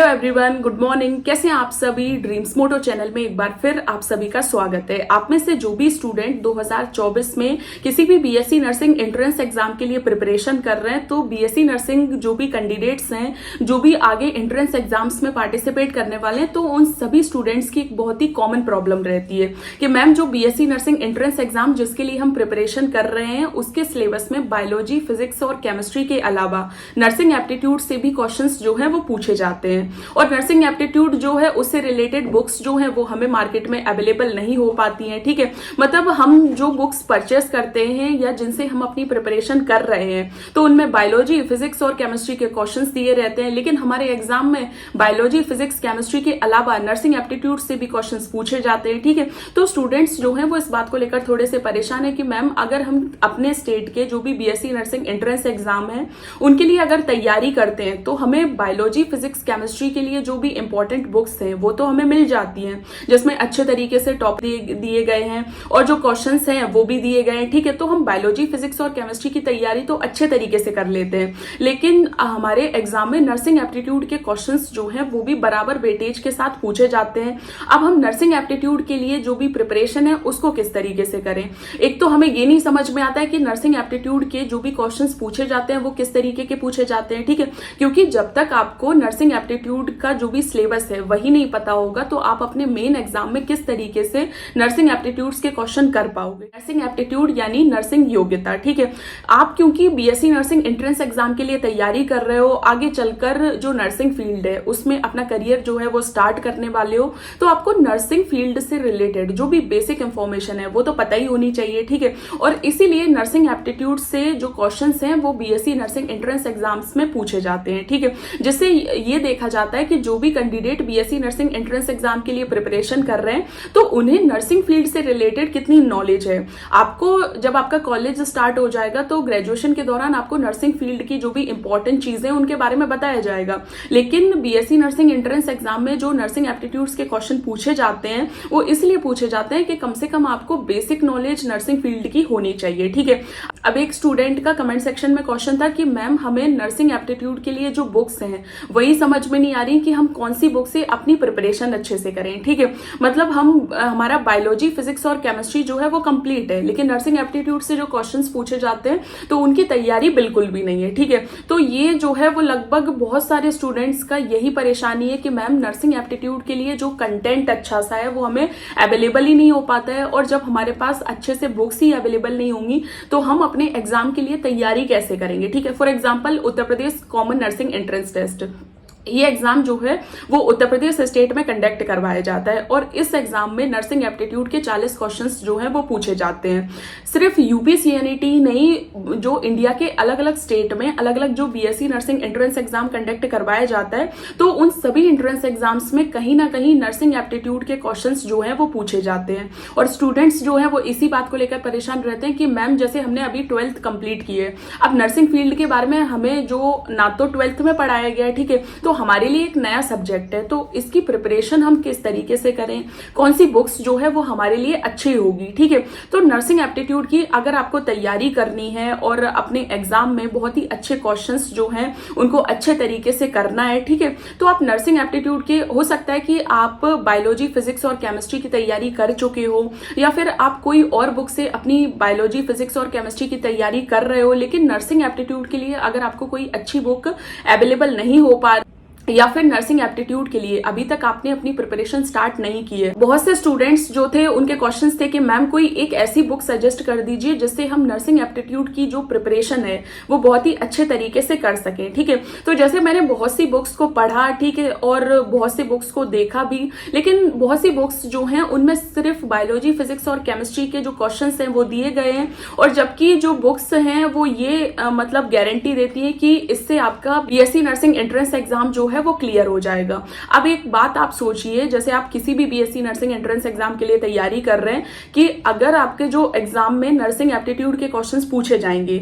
Everyone, good morning. कैसे हैं आप सभी। ड्रीम्स मोटो चैनल में एक बार फिर आप सभी का स्वागत है। आप में से जो भी स्टूडेंट 2024 में किसी भी बीएससी नर्सिंग एंट्रेंस एग्जाम के लिए प्रिपरेशन कर रहे हैं, तो बीएससी नर्सिंग जो भी कैंडिडेट्स हैं, जो भी आगे एंट्रेंस एग्जाम्स में पार्टिसिपेट करने वाले हैं, तो उन सभी स्टूडेंट्स की एक बहुत ही कॉमन प्रॉब्लम रहती है कि मैम जो बीएससी नर्सिंग एंट्रेंस एग्जाम जिसके लिए हम प्रिपरेशन कर रहे हैं, उसके सिलेबस में बायोलॉजी, फिजिक्स और केमिस्ट्री के अलावा नर्सिंग एप्टीट्यूड से भी क्वेश्चंस जो है वो पूछे जाते हैं। और नर्सिंग एप्टीट्यूड जो है उससे रिलेटेड बुक्स जो है वो हमें मार्केट में अवेलेबल नहीं हो पाती हैं। ठीक है, मतलब हम जो बुक्स परचेस करते हैं या जिनसे हम अपनी प्रिपरेशन कर रहे हैं, तो उनमें बायोलॉजी, फिजिक्स और केमिस्ट्री के क्वेश्चंस दिए रहते हैं, लेकिन हमारे एग्जाम में बायोलॉजी, फिजिक्स, केमिस्ट्री के अलावा नर्सिंग एप्टीट्यूड से भी क्वेश्चंस पूछे जाते हैं। ठीक है, तो स्टूडेंट्स जो है वो इस बात को लेकर थोड़े से परेशान है कि मैम अगर हम अपने स्टेट के जो भी बीएससी नर्सिंग एंट्रेंस एग्जाम है उनके लिए अगर तैयारी करते हैं, तो हमें बायोलॉजी, फिजिक्स, केमिस्ट्री के लिए जो भी इंपॉर्टेंट बुक्स हैं वो तो हमें मिल जाती हैं, जिसमें अच्छे तरीके से टॉपिक दिए गए हैं और जो क्वेश्चंस हैं वो भी दिए गए हैं। ठीक है, तो हम बायोलॉजी, फिजिक्स और केमिस्ट्री की तैयारी तो अच्छे तरीके से कर लेते हैं, लेकिन हमारे एग्जाम में नर्सिंग एप्टीट्यूड के क्वेश्चंस जो हैं वो भी बराबर वेटेज के साथ पूछे जाते हैं। अब हम नर्सिंग एप्टीट्यूड के लिए जो भी प्रिपरेशन है उसको किस तरीके से करें। एक तो हमें ये नहीं समझ में आता है कि नर्सिंग एप्टीट्यूड के जो भी क्वेश्चंस पूछे जाते हैं वो किस तरीके के पूछे जाते हैं। ठीक है, क्योंकि जब तक आपको नर्सिंग एप्टीट्यूड का जो भी सिलेबस है वही नहीं पता होगा, तो आप अपने मेन एग्जाम में किस तरीके से नर्सिंग एप्टीट्यूड्स के क्वेश्चन कर पाओगे। नर्सिंग एप्टीट्यूड यानी नर्सिंग योग्यता। ठीक है, आप क्योंकि बीएससी नर्सिंग एंट्रेंस एग्जाम के लिए तैयारी कर रहे हो, आगे चलकर जो नर्सिंग फील्ड है उसमें अपना करियर जो है वो स्टार्ट करने वाले हो, तो आपको नर्सिंग फील्ड से रिलेटेड जो भी बेसिक इंफॉर्मेशन है वो तो पता ही होनी चाहिए। ठीक है, और इसीलिए नर्सिंग एप्टीट्यूड से जो क्वेश्चंस हैं वो बीएससी नर्सिंग एंट्रेंस एग्जाम्स में पूछे जाते हैं। ठीक है, जिससे ये देखा जाता है कि जो भी candidate BSc nursing entrance exam के लिए प्रिपरेशन कर रहे हैं तो उन्हें नर्सिंग फील्ड से रिलेटेड कितनी नॉलेज है। आपको जब आपका कॉलेज स्टार्ट हो जाएगा तो ग्रेजुएशन के दौरान आपको नर्सिंग फील्ड की जो भी इंपॉर्टेंट चीजें उनके बारे में बताया जाएगा, लेकिन बीएससी नर्सिंग एंट्रेंस एग्जाम में जो नर्सिंग एप्टीट्यूड्स के क्वेश्चन पूछे जाते हैं वो इसलिए पूछे जाते हैं कि कम से कम आपको बेसिक नॉलेज नर्सिंग फील्ड की होनी चाहिए। ठीक है, अब एक स्टूडेंट का कमेंट सेक्शन में क्वेश्चन था कि मैम हमें नर्सिंग एप्टीट्यूड के लिए जो बुक्स हैं वही समझ में नहीं आ रही कि हम कौन सी बुक से अपनी प्रिपरेशन अच्छे से करें। ठीक है, मतलब हमारा बायोलॉजी, फिजिक्स और केमिस्ट्री जो है वो कंप्लीट है, लेकिन नर्सिंग एप्टीट्यूड से जो क्वेश्चंस पूछे जाते हैं तो उनकी तैयारी बिल्कुल भी नहीं है। ठीक है, तो ये जो है वो लगभग बहुत सारे स्टूडेंट्स का यही परेशानी है कि मैम नर्सिंग एप्टीट्यूड के लिए जो कंटेंट अच्छा सा है वो हमें अवेलेबल ही नहीं हो पाता है, और जब हमारे पास अच्छे से बुक्स ही अवेलेबल नहीं होंगी तो हम अपने एग्जाम के लिए तैयारी कैसे करेंगे। ठीक है, for example Uttar Pradesh common nursing entrance test, ये एग्जाम जो है वो उत्तर प्रदेश स्टेट में कंडक्ट करवाया जाता है, और इस एग्जाम में नर्सिंग एप्टीट्यूड के 40 क्वेश्चंस जो हैं वो पूछे जाते हैं। सिर्फ यूपीसीएनईटी नहीं, जो इंडिया के अलग अलग स्टेट में अलग अलग जो BSc nursing entrance exam conduct करवाया जाता है, तो उन सभी एंट्रेंस एग्जाम्स में कहीं ना कहीं नर्सिंग एप्टीट्यूड के क्वेश्चंस जो है वो पूछे जाते हैं। और स्टूडेंट्स जो है वो इसी बात को लेकर परेशान रहते हैं कि मैम जैसे हमने अभी 12th कंप्लीट की है, अब नर्सिंग फील्ड के बारे में हमें जो ना तो 12th में पढ़ाया गया है, ठीक है, तो हमारे लिए एक नया सब्जेक्ट है, तो इसकी प्रिपरेशन हम किस तरीके से करें, कौन सी बुक्स जो है वो हमारे लिए अच्छी होगी। ठीक है, तो नर्सिंग एप्टीट्यूड की अगर आपको तैयारी करनी है और अपने एग्जाम में बहुत ही अच्छे क्वेश्चंस जो हैं उनको अच्छे तरीके से करना है, ठीक है, तो आप नर्सिंग एप्टीट्यूड के, हो सकता है कि आप बायोलॉजी, फिजिक्स और केमिस्ट्री की तैयारी कर चुके हो, या फिर आप कोई और बुक से अपनी बायोलॉजी, फिजिक्स और केमिस्ट्री की तैयारी कर रहे हो, लेकिन नर्सिंग एप्टीट्यूड के लिए अगर आपको कोई अच्छी बुक अवेलेबल नहीं हो पा, या फिर नर्सिंग एप्टीट्यूड के लिए अभी तक आपने अपनी प्रिपरेशन स्टार्ट नहीं की है। बहुत से स्टूडेंट्स जो थे उनके क्वेश्चंस थे कि मैम कोई एक ऐसी बुक सजेस्ट कर दीजिए जिससे हम नर्सिंग एप्टीट्यूड की जो प्रिपरेशन है वो बहुत ही अच्छे तरीके से कर सकें। ठीक है, तो जैसे मैंने बहुत सी बुक्स को पढ़ा, ठीक है, और बहुत सी बुक्स को देखा भी, लेकिन बहुत सी बुक्स जो हैं उनमें सिर्फ बायोलॉजी, फिजिक्स और केमिस्ट्री के जो क्वेश्चन हैं वो दिए गए हैं, और जबकि जो बुक्स हैं वो ये मतलब गारंटी देती है कि इससे आपका बीएससी नर्सिंग एंट्रेंस एग्जाम जो है वो क्लियर हो जाएगा। अब एक बात आप सोचिए, जैसे आप किसी भी बीएससी नर्सिंग एंट्रेंस एग्जाम के लिए तैयारी कर रहे हैं कि अगर आपके जो एग्जाम में नर्सिंग एप्टीट्यूड के क्वेश्चंस पूछे जाएंगे,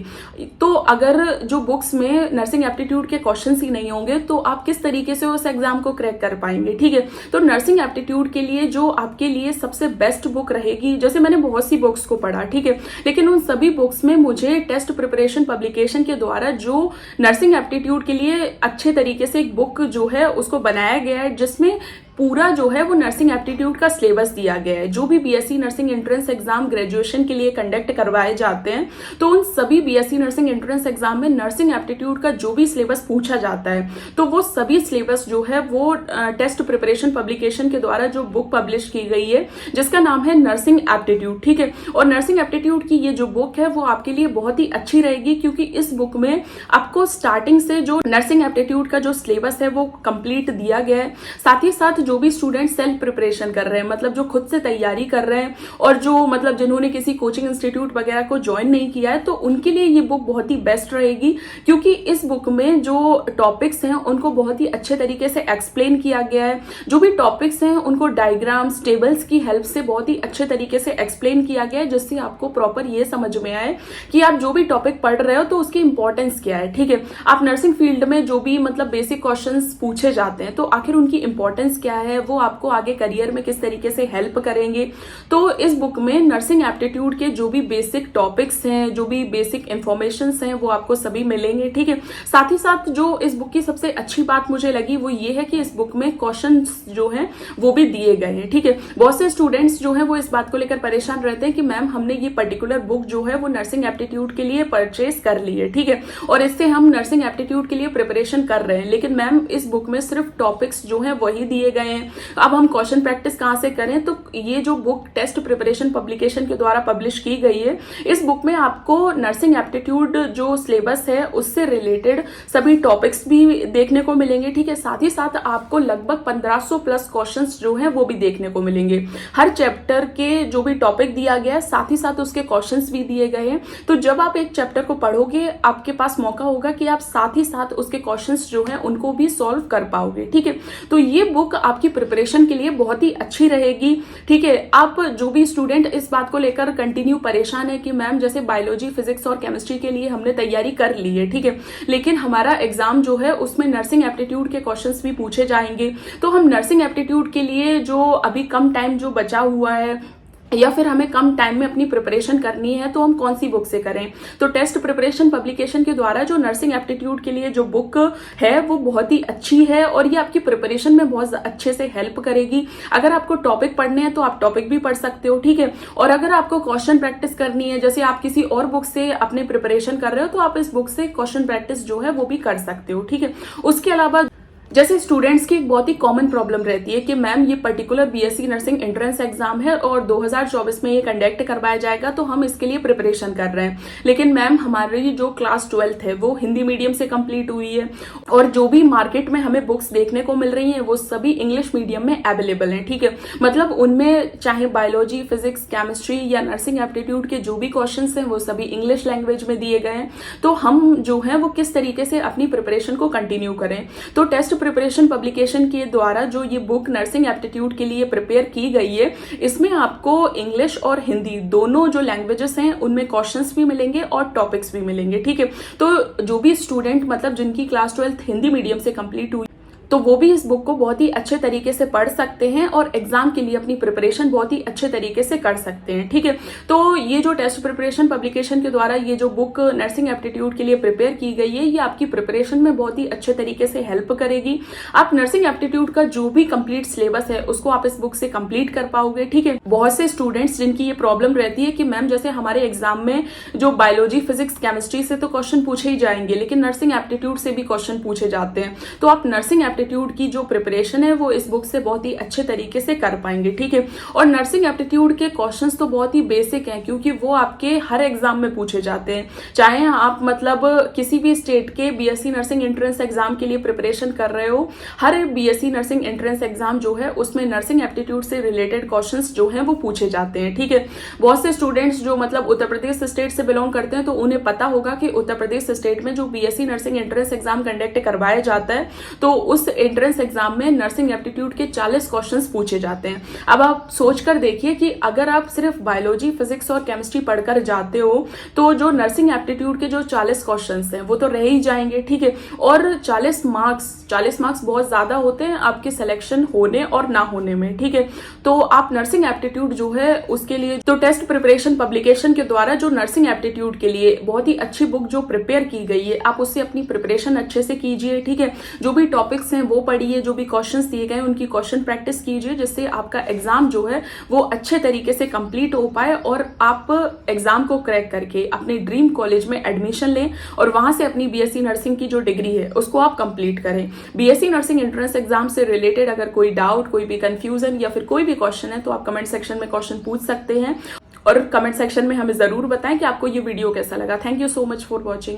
तो अगर जो बुक्स में नर्सिंग एप्टीट्यूड के क्वेश्चंस ही नहीं होंगे तो आप किस तरीके से उस एग्जाम को क्रैक कर पाएंगे। ठीक है, तो नर्सिंग एप्टीट्यूड के लिए जो आपके लिए सबसे बेस्ट बुक रहेगी, जैसे मैंने बहुत सी बुक्स को पढ़ा, ठीक है, लेकिन उन सभी बुक्स में मुझे टेस्ट प्रिपरेशन पब्लिकेशन के द्वारा जो नर्सिंग एप्टीट्यूड के लिए अच्छे तरीके से एक बुक जो है उसको बनाया गया है, जिसमें पूरा जो है वो नर्सिंग एप्टीट्यूड का सिलेबस दिया गया है। जो भी BSc nursing entrance exam graduation के लिए कंडक्ट करवाए जाते हैं, तो उन सभी बीएससी नर्सिंग एंट्रेंस एग्जाम में नर्सिंग एप्टीट्यूड का जो भी सिलेबस पूछा जाता है, तो वो सभी सिलेबस जो है वो टेस्ट प्रिपरेशन पब्लिकेशन के द्वारा जो बुक पब्लिश की गई है, जिसका नाम है नर्सिंग एप्टीट्यूड, ठीक है। और नर्सिंग एप्टीट्यूड की ये जो बुक है वो आपके लिए बहुत ही अच्छी रहेगी, क्योंकि इस बुक में आपको स्टार्टिंग से जो नर्सिंग एप्टीट्यूड का जो सिलेबस है वो कंप्लीट दिया गया है। साथ ही साथ जो भी स्टूडेंट सेल्फ प्रिपरेशन कर रहे हैं, मतलब जो खुद से तैयारी कर रहे हैं और जो मतलब जिन्होंने किसी कोचिंग इंस्टीट्यूट वगैरह को ज्वाइन नहीं किया है, तो उनके लिए ये बुक बहुत ही बेस्ट रहेगी, क्योंकि इस बुक में जो टॉपिक्स हैं उनको बहुत ही अच्छे तरीके से एक्सप्लेन किया गया है। जो भी टॉपिक्स हैं उनको डायग्राम्स, टेबल्स की हेल्प से बहुत ही अच्छे तरीके से एक्सप्लेन किया गया है, जिससे आपको प्रॉपर ये समझ में आए कि आप जो भी टॉपिक पढ़ रहे हो तो उसकी इंपॉर्टेंस क्या है, ठीक है। आप नर्सिंग फील्ड में जो भी मतलब बेसिक क्वेश्चंस पूछे जाते हैं, तो आखिर उनकी इंपॉर्टेंस क्या है, वो आपको आगे करियर में किस तरीके से हेल्प करेंगे। तो इस बुक में नर्सिंग एप्टीट्यूड के जो भी बेसिक टॉपिक्स हैं, जो भी बेसिक इंफॉर्मेशन हैं, वो आपको सभी मिलेंगे, ठीक है। साथ ही साथ जो इस बुक की सबसे अच्छी बात मुझे लगी वो ये है कि इस बुक में क्वेश्चन जो है वो भी दिए गए हैं, ठीक है। बहुत से स्टूडेंट्स जो है वो इस बात को लेकर परेशान रहते हैं कि मैम हमने ये पर्टिकुलर बुक जो है वो नर्सिंग एप्टीट्यूड के लिए परचेज कर ली है, ठीक है, और इससे हम नर्सिंग एप्टीट्यूड के लिए प्रिपरेशन कर रहे हैं, लेकिन मैम इस बुक में सिर्फ टॉपिक्स जो है वही दिए गए हैं, अब हम क्वेश्चन प्रैक्टिस कहां से करें। तो ये जो बुक टेस्ट प्रिपरेशन पब्लिकेशन के द्वारा पब्लिश की गई है, इस बुक में आपको नर्सिंग एप्टीट्यूड जो सिलेबस है उससे रिलेटेड सभी टॉपिक्स भी देखने को मिलेंगे, ठीक है। साथ ही साथ आपको लगभग 1500 प्लस क्वेश्चंस जो है वो भी देखने को मिलेंगे। हर चैप्टर के जो भी टॉपिक दिया गया है, साथ ही साथ उसके क्वेश्चंस भी दिए गए हैं। तो जब आप एक चैप्टर को पढ़ोगे, आपके पास मौका होगा कि आप साथ ही साथ उसके क्वेश्चंस जो है उनको भी सॉल्व कर पाओगे, ठीक है। तो ये बुक आपकी प्रिपरेशन के लिए बहुत ही अच्छी रहेगी, ठीक है। आप जो भी स्टूडेंट इस बात को लेकर कंटिन्यू परेशान है कि मैम जैसे बायोलॉजी, फिजिक्स और केमिस्ट्री के लिए हमने तैयारी कर ली है, ठीक है, लेकिन हमारा एग्जाम जो है उसमें नर्सिंग एप्टीट्यूड के क्वेश्चंस भी पूछे जाएंगे, तो हम नर्सिंग एप्टीट्यूड के लिए जो अभी कम टाइम जो बचा हुआ है या फिर हमें कम टाइम में अपनी प्रिपरेशन करनी है, तो हम कौन सी बुक से करें। तो टेस्ट प्रिपरेशन पब्लिकेशन के द्वारा जो नर्सिंग एप्टीट्यूड के लिए जो बुक है वो बहुत ही अच्छी है, और ये आपकी प्रिपरेशन में बहुत अच्छे से हेल्प करेगी। अगर आपको टॉपिक पढ़ने हैं तो आप टॉपिक भी पढ़ सकते हो, ठीक है, और अगर आपको क्वेश्चन प्रैक्टिस करनी है, जैसे आप किसी और बुक से अपने प्रिपरेशन कर रहे हो, तो आप इस बुक से क्वेश्चन प्रैक्टिस जो है वो भी कर सकते हो, ठीक है। उसके अलावा जैसे स्टूडेंट्स की एक बहुत ही कॉमन प्रॉब्लम रहती है कि मैम ये particular BSc nursing entrance exam है और 2024 में ये कंडक्ट करवाया जाएगा, तो हम इसके लिए प्रिपरेशन कर रहे हैं, लेकिन मैम हमारी जो क्लास 12th है वो हिंदी मीडियम से कंप्लीट हुई है, और जो भी मार्केट में हमें बुक्स देखने को मिल रही हैं वो सभी इंग्लिश मीडियम में अवेलेबल हैं, ठीक है। मतलब उनमें चाहे बायोलॉजी, फिजिक्स, केमिस्ट्री या नर्सिंग एप्टीट्यूड के जो भी क्वेश्चन हैं वो सभी इंग्लिश लैंग्वेज में दिए गए हैं। तो हम जो है वो किस तरीके से अपनी प्रिपरेशन को कंटिन्यू करें। तो टेस्ट प्रिपरेशन पब्लिकेशन के द्वारा जो ये बुक नर्सिंग एप्टीट्यूड के लिए प्रिपेयर की गई है, इसमें आपको इंग्लिश और हिंदी दोनों जो लैंग्वेजेस हैं उनमें क्वेश्चंस भी मिलेंगे और टॉपिक्स भी मिलेंगे, ठीक है। तो जो भी स्टूडेंट मतलब जिनकी क्लास 12th हिंदी मीडियम से कंप्लीट हुई, तो वो भी इस बुक को बहुत ही अच्छे तरीके से पढ़ सकते हैं और एग्जाम के लिए अपनी प्रिपरेशन बहुत ही अच्छे तरीके से कर सकते हैं, ठीक है। तो ये जो टेस्ट प्रिपरेशन पब्लिकेशन के द्वारा ये जो बुक नर्सिंग एप्टीट्यूड के लिए प्रिपेयर की गई है, ये आपकी प्रिपरेशन में बहुत ही अच्छे तरीके से हेल्प करेगी। आप नर्सिंग एप्टीट्यूड का जो भी कंप्लीट सिलेबस है उसको आप इस बुक से कंप्लीट कर पाओगे, ठीक है। बहुत से स्टूडेंट्स जिनकी ये प्रॉब्लम रहती है कि मैम जैसे हमारे एग्जाम में जो बायोलॉजी, फिजिक्स, केमिस्ट्री से तो क्वेश्चन पूछे ही जाएंगे, लेकिन नर्सिंग एप्टीट्यूड से भी क्वेश्चन पूछे जाते हैं, तो आप नर्सिंग एप्टीट्यूड की जो प्रिपरेशन है वो इस बुक से बहुत ही अच्छे तरीके से कर पाएंगे, ठीक है। और नर्सिंग एप्टीट्यूड के क्वेश्चंस तो बहुत ही बेसिक हैं, क्योंकि वो आपके हर एग्जाम में पूछे जाते हैं, चाहे आप मतलब किसी भी स्टेट के बीएससी नर्सिंग एंट्रेंस एग्जाम के लिए प्रिपरेशन कर रहे हो, हर बीएससी नर्सिंग एंट्रेंस एग्जाम जो है उसमें नर्सिंग एप्टीट्यूड से रिलेटेड क्वेश्चंस जो है वो पूछे जाते हैं, ठीक है। बहुत से स्टूडेंट्स जो मतलब उत्तर प्रदेश स्टेट से बिलोंग करते हैं, तो उन्हें पता होगा कि उत्तर प्रदेश स्टेट में जो BSc nursing entrance exam conduct करवाया जाता है, तो उस एंट्रेंस एग्जाम में नर्सिंग एप्टीट्यूड के 40 क्वेश्चंस पूछे जाते हैं। अब आप सोच कर देखिए कि अगर आप सिर्फ बायोलॉजी, फिजिक्स और केमिस्ट्री पढ़कर जाते हो, तो जो नर्सिंग एप्टीट्यूड के जो 40 क्वेश्चंस हैं वो तो रह ही जाएंगे, ठीक है। और 40 मार्क्स बहुत ज्यादा होते हैं आपके सिलेक्शन होने और ना होने में, ठीक है। तो आप नर्सिंग एप्टीट्यूड जो है उसके लिए तो टेस्ट प्रिपरेशन पब्लिकेशन के द्वारा जो नर्सिंग एप्टीट्यूड के लिए बहुत ही अच्छी बुक जो प्रिपेयर की गई है, आप उससे अपनी प्रिपरेशन अच्छे से कीजिए, ठीक है। जो भी टॉपिक्स हैं वो पढ़िए, जो भी क्वेश्चंस दिए गए उनकी क्वेश्चन प्रैक्टिस कीजिए, जिससे आपका एग्जाम जो है वो अच्छे तरीके से कंप्लीट हो पाए और आप एग्जाम को क्रैक करके अपने ड्रीम कॉलेज में एडमिशन लें और वहां से अपनी बीएससी नर्सिंग की जो डिग्री है उसको आप कंप्लीट करें। बीएससी नर्सिंग एंट्रेंस एग्जाम से रिलेटेड अगर कोई डाउट, कोई भी कंफ्यूजन या फिर कोई भी क्वेश्चन है तो आप कमेंट सेक्शन में क्वेश्चन पूछ सकते हैं और कमेंट सेक्शन में हमें जरूर बताएं कि आपको ये वीडियो कैसा लगा। Thank you so much for watching.